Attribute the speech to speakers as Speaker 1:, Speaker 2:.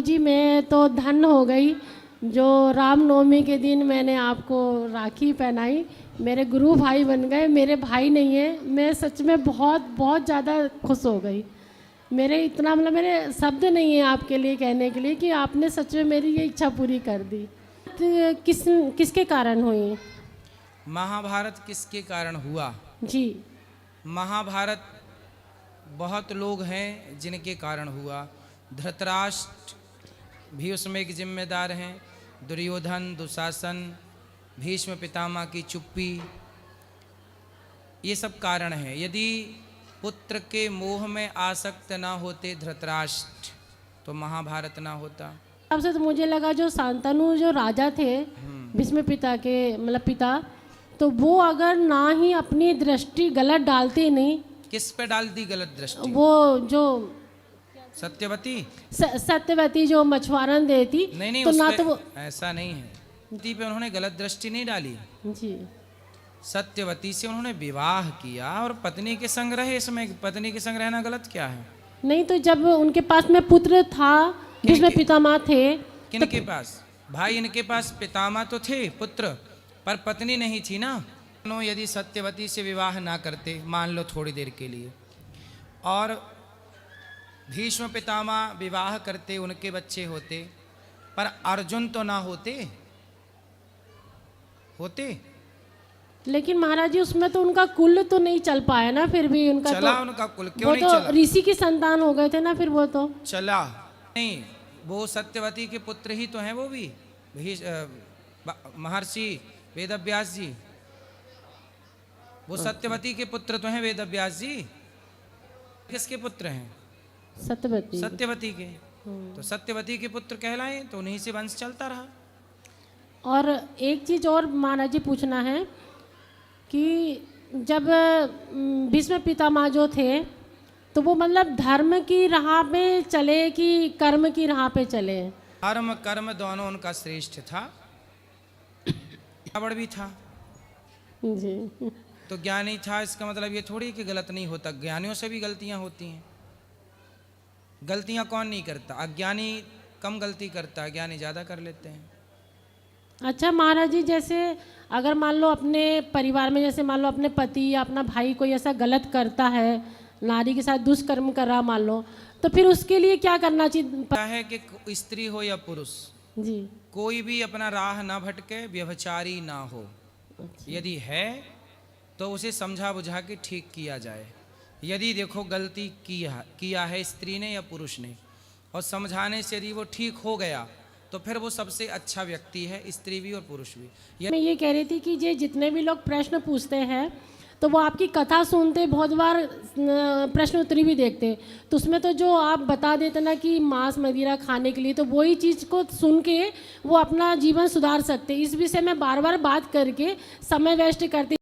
Speaker 1: जी मैं तो धन्य हो गई जो रामनवमी के दिन मैंने आपको राखी पहनाई। मेरे गुरु भाई बन गए, मेरे भाई नहीं है। मैं सच में बहुत बहुत ज़्यादा खुश हो गई। मेरे इतना मतलब मेरे शब्द नहीं है आपके लिए कहने के लिए कि आपने सच में मेरी ये इच्छा पूरी कर दी। तो किसके कारण हुई?
Speaker 2: महाभारत किसके कारण हुआ?
Speaker 1: जी,
Speaker 2: महाभारत बहुत लोग हैं जिनके कारण हुआ। धृतराष्ट्र भी उसमें एक जिम्मेदार हैं, दुर्योधन, दुशासन, भीष्म पितामह की चुप्पी, ये सब कारण हैं। यदि पुत्र के मोह में आसक्त ना होते धृतराष्ट्र तो महाभारत ना होता।
Speaker 1: तब से तो मुझे लगा जो शांतनु जो राजा थे भीष्म पिता के मतलब पिता, तो वो अगर ना ही अपनी दृष्टि गलत डालते नहीं।
Speaker 2: किस पे डाल दी गलत दृष्टि?
Speaker 1: वो जो
Speaker 2: सत्यवती
Speaker 1: सत्यवती जो मछुआरन देती,
Speaker 2: नहीं
Speaker 1: तो ना तो वो
Speaker 2: ऐसा नहीं है। सत्यवती पे उन्होंने गलत दृष्टि नहीं डाली।
Speaker 1: जी,
Speaker 2: सत्यवती से उन्होंने विवाह किया और पत्नी के संग रहे। इसमें पत्नी के संग रहना गलत क्या है?
Speaker 1: नहीं तो जब उनके पास में पुत्र था, जिसमें पितामह थे।
Speaker 2: किनके पास? भाई इनके पास पितामह तो थे, पुत्र, पर पत्नी नहीं थी ना। यदि सत्यवती से विवाह ना करते, मान लो थोड़ी देर के लिए, और भीष्म पितामह विवाह करते, उनके बच्चे होते, पर अर्जुन तो ना होते।
Speaker 1: लेकिन महाराज जी उसमें तो उनका कुल तो नहीं चल पाया ना। फिर भी उनका
Speaker 2: चला
Speaker 1: तो,
Speaker 2: उनका कुल क्यों
Speaker 1: वो
Speaker 2: नहीं
Speaker 1: तो
Speaker 2: चला?
Speaker 1: ऋषि की संतान हो गए थे ना। फिर वो तो
Speaker 2: चला नहीं, वो सत्यवती के पुत्र ही तो हैं। वो भी महर्षि वेदव्यास जी, वो सत्यवती के पुत्र तो हैं वेदव्यास जी। किसके पुत्र हैं? सत्यवती के। तो सत्यवती के पुत्र कहलाए तो उन्हीं से वंश चलता रहा।
Speaker 1: और एक चीज और महाराज जी पूछना है कि जब भीष्म पितामह जो थे तो वो मतलब धर्म की राह पे चले कि कर्म की राह पे चले?
Speaker 2: धर्म कर्म दोनों उनका श्रेष्ठ था, भी था
Speaker 1: जी।
Speaker 2: तो ज्ञानी था। इसका मतलब ये थोड़ी कि गलत नहीं होता, ज्ञानियों से भी गलतियां होती हैं। गलतियां कौन नहीं करता? अज्ञानी कम गलती करता है, ज्ञानी ज्यादा कर लेते हैं।
Speaker 1: अच्छा महाराज जी, जैसे अगर मान लो अपने परिवार में, जैसे मान लो अपने पति या अपना भाई कोई ऐसा गलत करता है, नारी के साथ दुष्कर्म कर रहा मान लो, तो फिर उसके लिए क्या करना चाहिए?
Speaker 2: है कि स्त्री हो या पुरुष,
Speaker 1: जी,
Speaker 2: कोई भी अपना राह ना भटके, व्यभिचारी ना हो। यदि है तो उसे समझा बुझा के ठीक किया जाए। यदि देखो गलती किया है स्त्री ने या पुरुष ने, और समझाने से यदि वो ठीक हो गया तो फिर वो सबसे अच्छा व्यक्ति है, स्त्री भी और पुरुष भी।
Speaker 1: मैं ये कह रही थी कि ये जितने भी लोग प्रश्न पूछते हैं तो वो आपकी कथा सुनते, बहुत बार प्रश्न उत्तरी भी देखते, तो उसमें तो जो आप बता देते ना कि मांस मदिरा खाने के लिए, तो वही चीज़ को सुन के वो अपना जीवन सुधार सकते। इस विषय में बार बार बात करके समय वेस्ट करते।